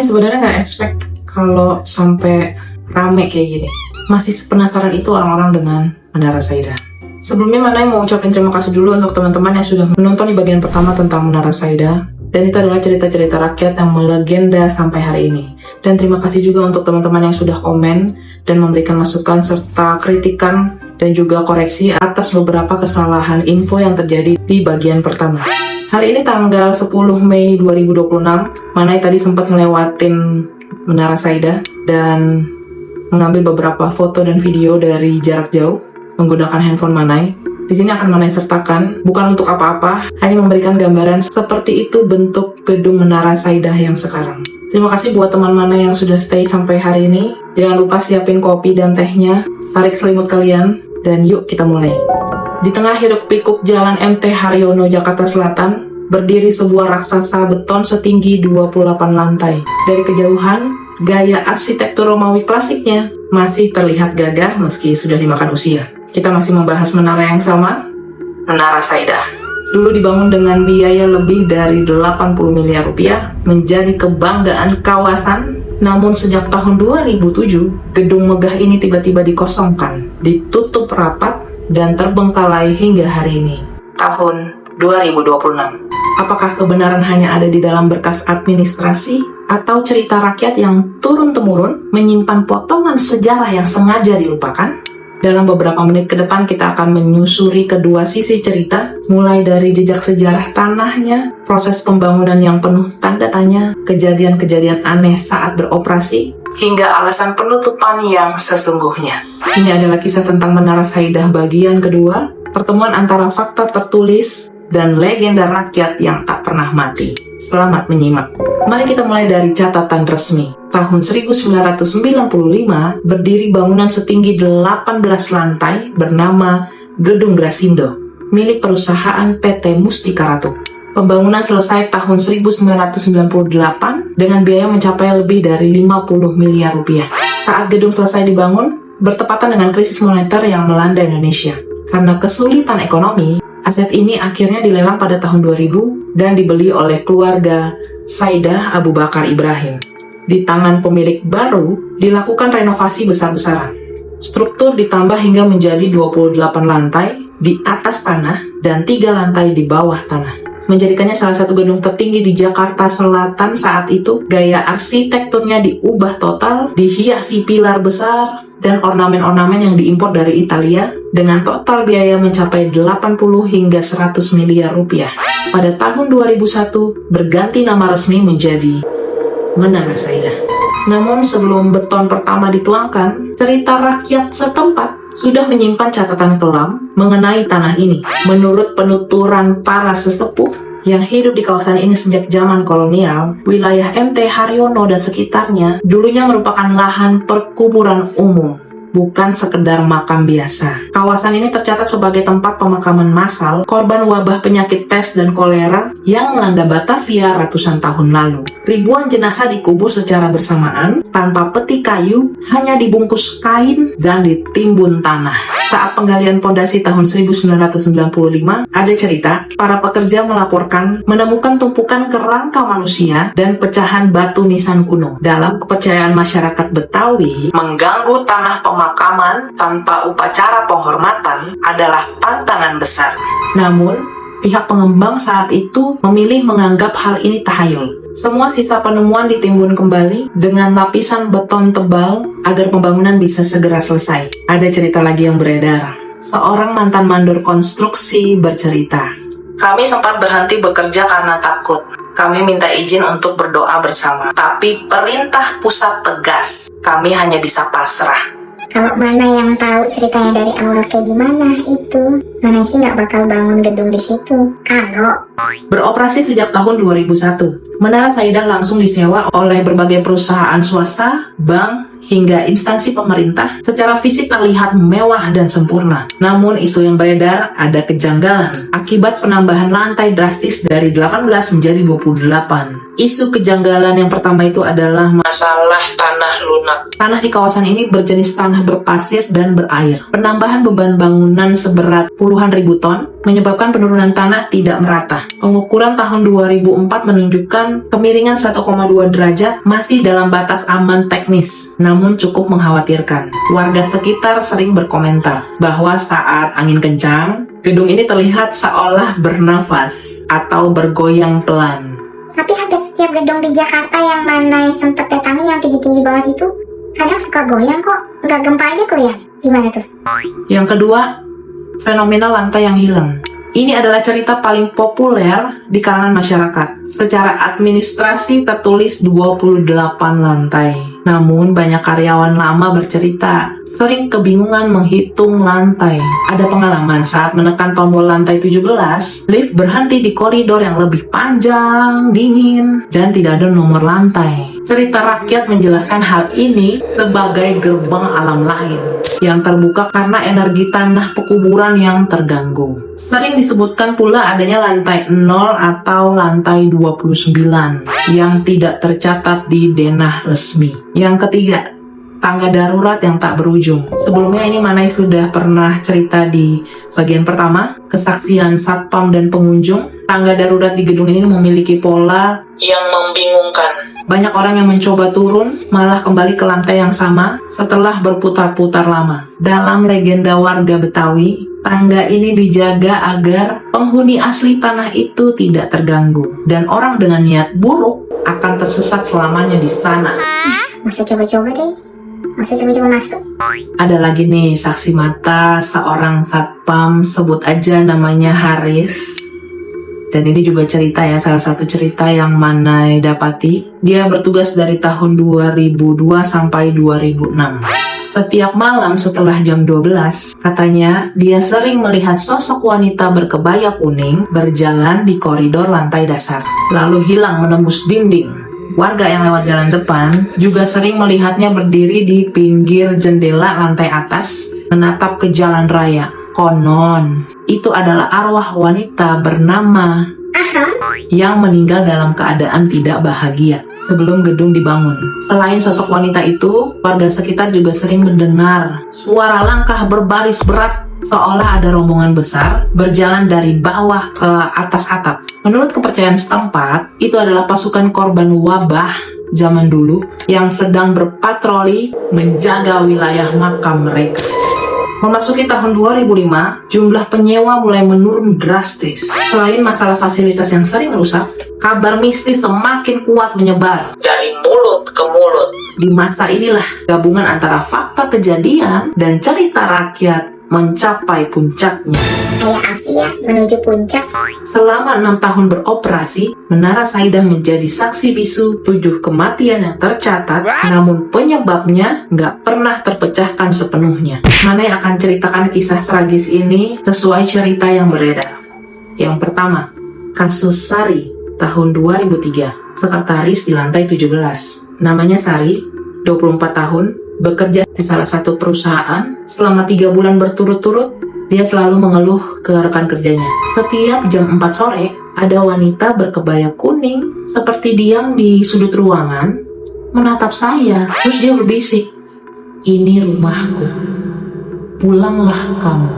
Manai sebenarnya nggak expect kalau sampai rame kayak gini. Masih penasaran itu orang-orang dengan Menara Saida. Sebelumnya Manai mau ucapin terima kasih dulu untuk teman-teman yang sudah menonton di bagian pertama tentang Menara Saida. Dan itu adalah cerita-cerita rakyat yang melegenda sampai hari ini. Dan terima kasih juga untuk teman-teman yang sudah komen dan memberikan masukan serta kritikan dan juga koreksi atas beberapa kesalahan info yang terjadi di bagian pertama. Hari ini tanggal 10 Mei 2026, Manai tadi sempat ngelewatin Menara Saida dan mengambil beberapa foto dan video dari jarak jauh menggunakan handphone Manai. Di sini akan Manai sertakan, bukan untuk apa-apa, hanya memberikan gambaran seperti itu bentuk gedung Menara Saida yang sekarang. Terima kasih buat teman Manai yang sudah stay sampai hari ini. Jangan lupa siapin kopi dan tehnya, tarik selimut kalian, dan yuk kita mulai. Di tengah hiruk-pikuk Jalan MT Haryono, Jakarta Selatan, berdiri sebuah raksasa beton setinggi 28 lantai. Dari kejauhan, gaya arsitektur Romawi klasiknya masih terlihat gagah meski sudah dimakan usia. Kita masih membahas menara yang sama, Menara Saida. Dulu dibangun dengan biaya lebih dari 80 miliar rupiah, menjadi kebanggaan kawasan. Namun sejak tahun 2007, gedung megah ini tiba-tiba dikosongkan, ditutup rapat, dan terbengkalai hingga hari ini, tahun 2026. Apakah kebenaran hanya ada di dalam berkas administrasi, atau cerita rakyat yang turun-temurun menyimpan potongan sejarah yang sengaja dilupakan? Dalam beberapa menit ke depan kita akan menyusuri kedua sisi cerita, mulai dari jejak sejarah tanahnya, proses pembangunan yang penuh tanda tanya, kejadian-kejadian aneh saat beroperasi, hingga alasan penutupan yang sesungguhnya. Ini adalah kisah tentang Menara Saida bagian kedua, pertemuan antara fakta tertulis dan legenda rakyat yang tak pernah mati. Selamat menyimak. Mari kita mulai dari catatan resmi. Tahun 1995, berdiri bangunan setinggi 18 lantai bernama Gedung Grasindo, milik perusahaan PT Mustika Ratu. Pembangunan selesai tahun 1998 dengan biaya mencapai lebih dari 50 miliar rupiah. Saat gedung selesai dibangun, bertepatan dengan krisis moneter yang melanda Indonesia. Karena kesulitan ekonomi, aset ini akhirnya dilelang pada tahun 2000 dan dibeli oleh keluarga Saida Abu Bakar Ibrahim. Di tangan pemilik baru, dilakukan renovasi besar-besaran. Struktur ditambah hingga menjadi 28 lantai di atas tanah dan 3 lantai di bawah tanah. Menjadikannya salah satu gedung tertinggi di Jakarta Selatan saat itu. Gaya arsitekturnya diubah total, dihiasi pilar besar dan ornamen-ornamen yang diimpor dari Italia dengan total biaya mencapai 80 hingga 100 miliar rupiah. Pada tahun 2001 berganti nama resmi menjadi Menara Saida. Namun sebelum beton pertama dituangkan, cerita rakyat setempat sudah menyimpan catatan kelam mengenai tanah ini. Menurut penuturan para sesepuh yang hidup di kawasan ini sejak zaman kolonial, wilayah MT Haryono dan sekitarnya dulunya merupakan lahan perkuburan umum, bukan sekedar makam biasa. Kawasan ini tercatat sebagai tempat pemakaman massal korban wabah penyakit pes dan kolera yang melanda Batavia ratusan tahun lalu. Ribuan jenazah dikubur secara bersamaan tanpa peti kayu, hanya dibungkus kain dan ditimbun tanah. Saat penggalian pondasi tahun 1995, ada cerita para pekerja melaporkan menemukan tumpukan kerangka manusia dan pecahan batu nisan kuno. Dalam kepercayaan masyarakat Betawi, mengganggu tanah pemakaman tanpa upacara penghormatan adalah pantangan besar. Namun, pihak pengembang saat itu memilih menganggap hal ini tahayul. Semua sisa penemuan ditimbun kembali dengan lapisan beton tebal agar pembangunan bisa segera selesai. Ada cerita lagi yang beredar. Seorang mantan mandor konstruksi bercerita, "Kami sempat berhenti bekerja karena takut. Kami minta izin untuk berdoa bersama. Tapi perintah pusat tegas. Kami hanya bisa pasrah." Kalau mana yang tahu ceritanya dari awal kayak gimana itu, mana sih nggak bakal bangun gedung di situ. Kalau beroperasi sejak tahun 2001, Menara Saida langsung disewa oleh berbagai perusahaan swasta, bank, hingga instansi pemerintah. Secara fisik terlihat mewah dan sempurna. Namun isu yang beredar ada kejanggalan akibat penambahan lantai drastis dari 18 menjadi 28. Isu kejanggalan yang pertama itu adalah masalah tanah lunak. Tanah di kawasan ini berjenis tanah berpasir dan berair. Penambahan beban bangunan seberat puluhan ribu ton menyebabkan penurunan tanah tidak merata. Pengukuran tahun 2004 menunjukkan kemiringan 1,2 derajat masih dalam batas aman teknis, namun cukup mengkhawatirkan. Warga sekitar sering berkomentar bahwa saat angin kencang, gedung ini terlihat seolah bernafas atau bergoyang pelan. Tapi hampir setiap gedung di Jakarta yang mana sempet datangin yang tinggi-tinggi banget itu kadang suka goyang kok, nggak gempa aja goyang. Gimana tuh? Yang kedua, fenomena lantai yang hilang. Ini adalah cerita paling populer di kalangan masyarakat. Secara administrasi tertulis 28 lantai. Namun banyak karyawan lama bercerita sering kebingungan menghitung lantai. Ada pengalaman saat menekan tombol lantai 17, lift berhenti di koridor yang lebih panjang, dingin, dan tidak ada nomor lantai. Cerita rakyat menjelaskan hal ini sebagai gerbang alam lain yang terbuka karena energi tanah pekuburan yang terganggu. Sering disebutkan pula adanya lantai 0 atau lantai 29 yang tidak tercatat di denah resmi. Yang ketiga, tangga darurat yang tak berujung. Sebelumnya ini Manai sudah pernah cerita di bagian pertama, kesaksian satpam dan pengunjung. Tangga darurat di gedung ini memiliki pola yang membingungkan. Banyak orang yang mencoba turun, malah kembali ke lantai yang sama setelah berputar-putar lama. Dalam legenda warga Betawi, tangga ini dijaga agar penghuni asli tanah itu tidak terganggu. Dan orang dengan niat buruk akan tersesat selamanya di sana. Masa coba-coba deh. Masa coba-coba masuk. Ada lagi nih saksi mata seorang satpam, sebut aja namanya Haris. Dan ini juga cerita ya, salah satu cerita yang Manai dapati. Dia bertugas dari tahun 2002 sampai 2006. Setiap malam setelah jam 12, katanya dia sering melihat sosok wanita berkebaya kuning berjalan di koridor lantai dasar, lalu hilang menembus dinding. Warga yang lewat jalan depan juga sering melihatnya berdiri di pinggir jendela lantai atas, menatap ke jalan raya. Konon, itu adalah arwah wanita bernama yang meninggal dalam keadaan tidak bahagia sebelum gedung dibangun. Selain sosok wanita itu, warga sekitar juga sering mendengar suara langkah berbaris berat seolah ada rombongan besar berjalan dari bawah ke atas atap. Menurut kepercayaan setempat, itu adalah pasukan korban wabah zaman dulu yang sedang berpatroli menjaga wilayah makam mereka. Memasuki tahun 2005, jumlah penyewa mulai menurun drastis. Selain masalah fasilitas yang sering rusak, kabar mistis semakin kuat menyebar dari mulut ke mulut. Di masa inilah, gabungan antara fakta kejadian dan cerita rakyat mencapai puncaknya. Kayak Asia menuju puncak. Selama 6 tahun beroperasi, Menara Saidah menjadi saksi bisu 7 kematian yang tercatat, namun penyebabnya nggak pernah terpecahkan sepenuhnya. Manai akan ceritakan kisah tragis ini sesuai cerita yang beredar. Yang pertama, kasus Sari tahun 2003, sekretaris di lantai 17. Namanya Sari, 24 tahun, bekerja di salah satu perusahaan. Selama 3 bulan berturut-turut, dia selalu mengeluh ke rekan kerjanya. Setiap jam 4 sore, ada wanita berkebaya kuning seperti diam di sudut ruangan, menatap saya. Terus dia berbisik, "Ini rumahku, pulanglah kamu."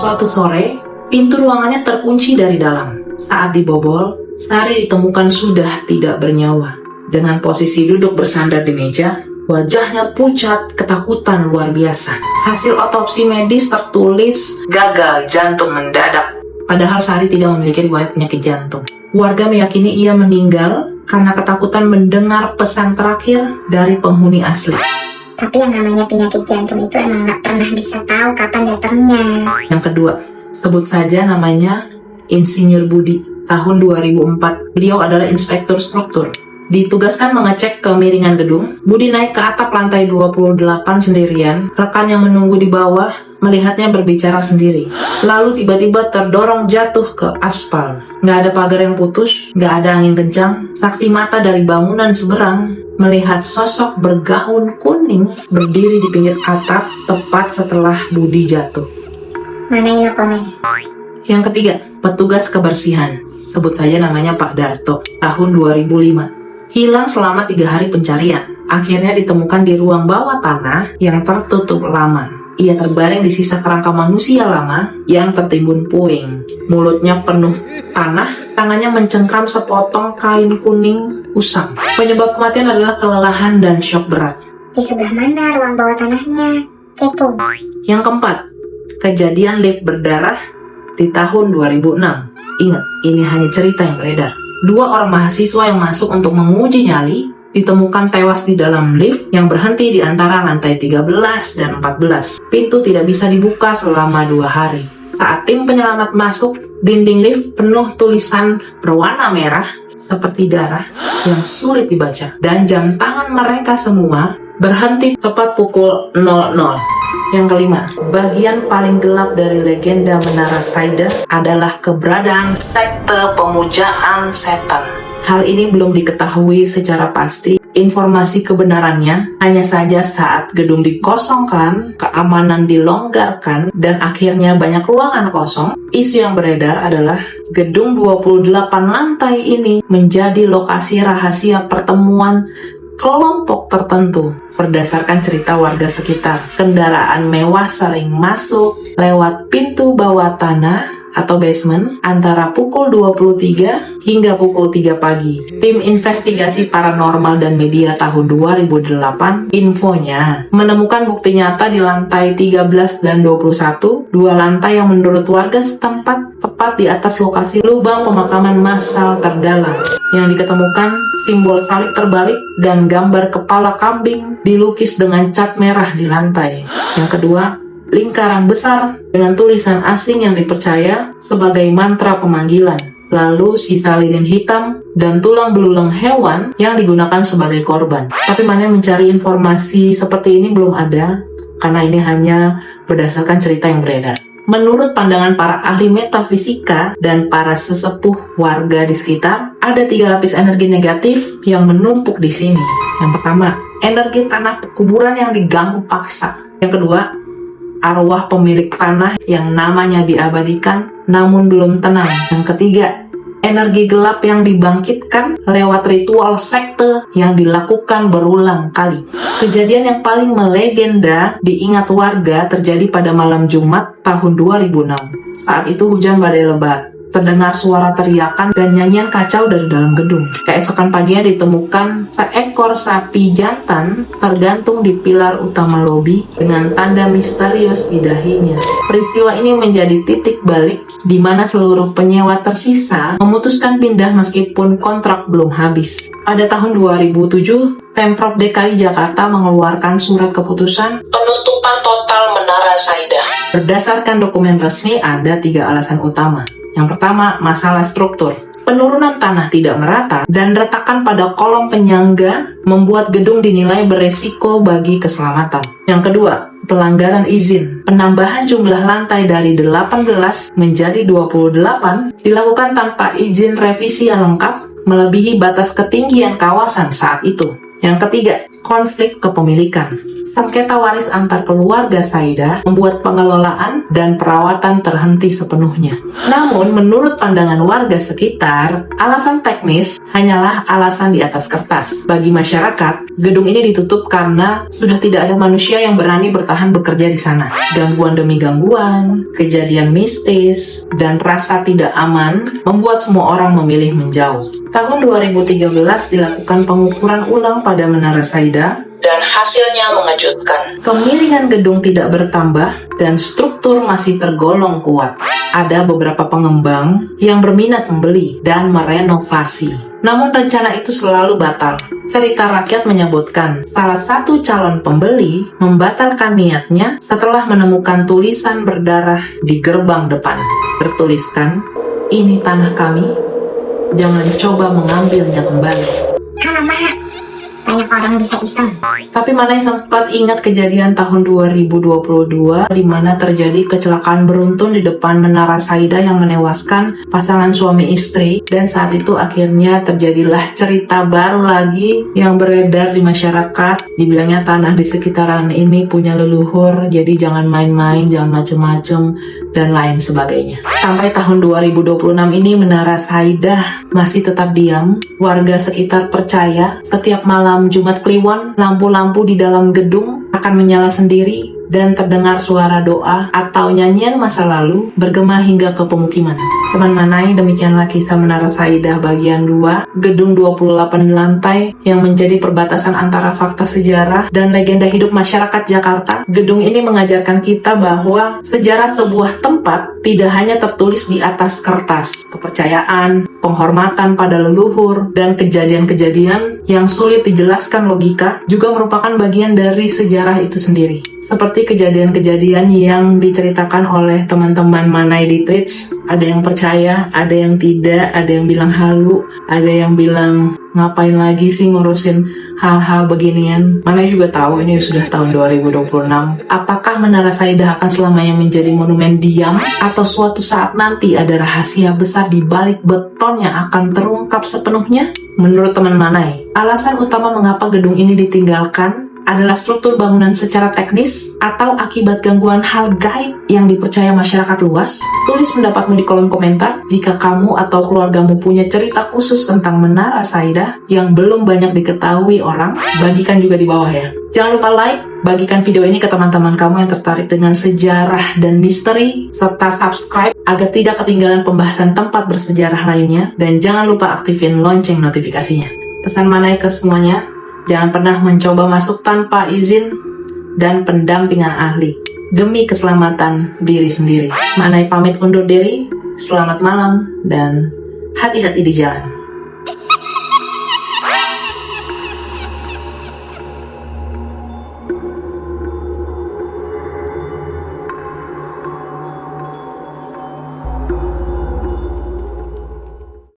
Suatu sore, pintu ruangannya terkunci dari dalam. Saat dibobol, Sari ditemukan sudah tidak bernyawa. Dengan posisi duduk bersandar di meja, wajahnya pucat, ketakutan luar biasa. Hasil otopsi medis tertulis gagal jantung mendadak. Padahal Sari tidak memiliki riwayat penyakit jantung. Warga meyakini ia meninggal karena ketakutan mendengar pesan terakhir dari penghuni asli. Tapi yang namanya penyakit jantung itu emang nggak pernah bisa tahu kapan datangnya. Yang kedua, sebut saja namanya Insinyur Budi. Tahun 2004, beliau adalah inspektur struktur. Ditugaskan mengecek kemiringan gedung. Budi naik ke atap lantai 28 sendirian. Rekan yang menunggu di bawah melihatnya berbicara sendiri. Lalu tiba-tiba terdorong jatuh ke aspal. Nggak ada pagar yang putus, nggak ada angin kencang. Saksi mata dari bangunan seberang melihat sosok bergaun kuning berdiri di pinggir atap tepat setelah Budi jatuh. Mana ini komen? Yang ketiga, petugas kebersihan. sebut saja namanya Pak Darto, tahun 2005. Hilang selama 3 hari pencarian. Akhirnya ditemukan di ruang bawah tanah yang tertutup lama. Ia terbaring di sisa kerangka manusia lama yang tertimbun puing. Mulutnya penuh tanah, tangannya mencengkram sepotong kain kuning usang. Penyebab kematian adalah kelelahan dan syok berat. Di sebelah mana ruang bawah tanahnya? Kepo. Yang keempat, kejadian lift berdarah di tahun 2006. Ingat, ini hanya cerita yang beredar. 2 orang mahasiswa yang masuk untuk menguji nyali ditemukan tewas di dalam lift yang berhenti di antara lantai 13 dan 14. Pintu tidak bisa dibuka selama 2 hari. Saat tim penyelamat masuk, dinding lift penuh tulisan berwarna merah seperti darah yang sulit dibaca. Dan jam tangan mereka semua berhenti tepat pukul 00. Yang kelima, bagian paling gelap dari legenda Menara Saida adalah keberadaan sekte pemujaan setan. Hal ini belum diketahui secara pasti. Informasi kebenarannya hanya saja saat gedung dikosongkan, keamanan dilonggarkan, dan akhirnya banyak ruangan kosong. Isu yang beredar adalah gedung 28 lantai ini menjadi lokasi rahasia pertemuan kelompok tertentu. Berdasarkan cerita warga sekitar, kendaraan mewah sering masuk lewat pintu bawah tanah atau basement antara pukul 23 hingga pukul 3 pagi. Tim investigasi paranormal dan media tahun 2008 infonya menemukan bukti nyata di lantai 13 dan 21, 2 lantai yang menurut warga setempat tepat di atas lokasi lubang pemakaman massal terdalam. Yang diketemukan simbol salib terbalik dan gambar kepala kambing dilukis dengan cat merah di lantai. Yang kedua, lingkaran besar dengan tulisan asing yang dipercaya sebagai mantra pemanggilan. Lalu sisa lilin hitam dan tulang belulang hewan yang digunakan sebagai korban. Tapi mana yang mencari informasi seperti ini belum ada, karena ini hanya berdasarkan cerita yang beredar. Menurut pandangan para ahli metafisika dan para sesepuh warga di sekitar, ada 3 lapis energi negatif yang menumpuk di sini. Yang pertama, energi tanah kuburan yang diganggu paksa. Yang kedua, arwah pemilik tanah yang namanya diabadikan namun belum tenang. Yang ketiga, energi gelap yang dibangkitkan lewat ritual sekte yang dilakukan berulang kali. Kejadian yang paling melegenda diingat warga terjadi pada malam Jumat tahun 2006. Saat itu hujan badai lebat. Terdengar suara teriakan dan nyanyian kacau dari dalam gedung. Keesokan paginya ditemukan seekor sapi jantan tergantung di pilar utama lobi dengan tanda misterius di dahinya. Peristiwa ini menjadi titik balik di mana seluruh penyewa tersisa memutuskan pindah meskipun kontrak belum habis. Pada tahun 2007, Pemprov DKI Jakarta mengeluarkan surat keputusan penutupan total Menara Saida. Berdasarkan dokumen resmi ada 3 alasan utama. Yang pertama, masalah struktur. Penurunan tanah tidak merata dan retakan pada kolom penyangga membuat gedung dinilai beresiko bagi keselamatan. Yang kedua, pelanggaran izin. Penambahan jumlah lantai dari 18 menjadi 28 dilakukan tanpa izin revisi yang lengkap, melebihi batas ketinggian kawasan saat itu. Yang ketiga, konflik kepemilikan. Sengketa waris antar keluarga Saida membuat pengelolaan dan perawatan terhenti sepenuhnya. Namun, menurut pandangan warga sekitar, alasan teknis hanyalah alasan di atas kertas. Bagi masyarakat, gedung ini ditutup karena sudah tidak ada manusia yang berani bertahan bekerja di sana. Gangguan demi gangguan, kejadian mistis, dan rasa tidak aman membuat semua orang memilih menjauh. Tahun 2013 dilakukan pengukuran ulang pada Menara Saida, dan hasilnya mengejutkan. Kemiringan gedung tidak bertambah dan struktur masih tergolong kuat. Ada beberapa pengembang yang berminat membeli dan merenovasi. Namun rencana itu selalu batal. Cerita rakyat menyebutkan salah satu calon pembeli membatalkan niatnya setelah menemukan tulisan berdarah di gerbang depan. Bertuliskan, "Ini tanah kami, jangan coba mengambilnya kembali." Alamak, banyak orang bisa iseng. Tapi Manai sempat ingat kejadian tahun 2022 di mana terjadi kecelakaan beruntun di depan Menara Saida yang menewaskan pasangan suami istri, dan saat itu akhirnya terjadilah cerita baru lagi yang beredar di masyarakat. Dibilangnya tanah di sekitaran ini punya leluhur, jadi jangan main-main, jangan macem-macem, dan lain sebagainya. Sampai tahun 2026 ini Menara Saida masih tetap diam. Warga sekitar percaya setiap malam Jumat Kliwon, lampu-lampu di dalam gedung akan menyala sendiri dan terdengar suara doa atau nyanyian masa lalu bergema hingga ke pemukiman. Teman Manai, demikianlah kisah Menara Saida bagian 2, gedung 28 lantai yang menjadi perbatasan antara fakta sejarah dan legenda hidup masyarakat Jakarta. Gedung ini mengajarkan kita bahwa sejarah sebuah tempat tidak hanya tertulis di atas kertas. Kepercayaan, penghormatan pada leluhur, dan kejadian-kejadian yang sulit dijelaskan logika juga merupakan bagian dari sejarah itu sendiri. Seperti kejadian-kejadian yang diceritakan oleh teman-teman Manai di Twitch. Ada yang percaya, ada yang tidak, ada yang bilang halu, ada yang bilang ngapain lagi sih ngurusin hal-hal beginian. Manai juga tahu ini sudah tahun 2026. Apakah Menara Saida akan selamanya menjadi monumen diam? Atau suatu saat nanti ada rahasia besar di balik beton yang akan terungkap sepenuhnya? Menurut teman Manai, alasan utama mengapa gedung ini ditinggalkan adalah struktur bangunan secara teknis atau akibat gangguan hal gaib yang dipercaya masyarakat luas? Tulis pendapatmu di kolom komentar. Jika kamu atau keluargamu punya cerita khusus tentang Menara Saida yang belum banyak diketahui orang, bagikan juga di bawah ya. Jangan lupa like, bagikan video ini ke teman-teman kamu yang tertarik dengan sejarah dan misteri, serta subscribe agar tidak ketinggalan pembahasan tempat bersejarah lainnya, dan jangan lupa aktifin lonceng notifikasinya. Pesan Manai ke semuanya, jangan pernah mencoba masuk tanpa izin dan pendampingan ahli demi keselamatan diri sendiri. Manai pamit undur diri, selamat malam, dan hati-hati di jalan.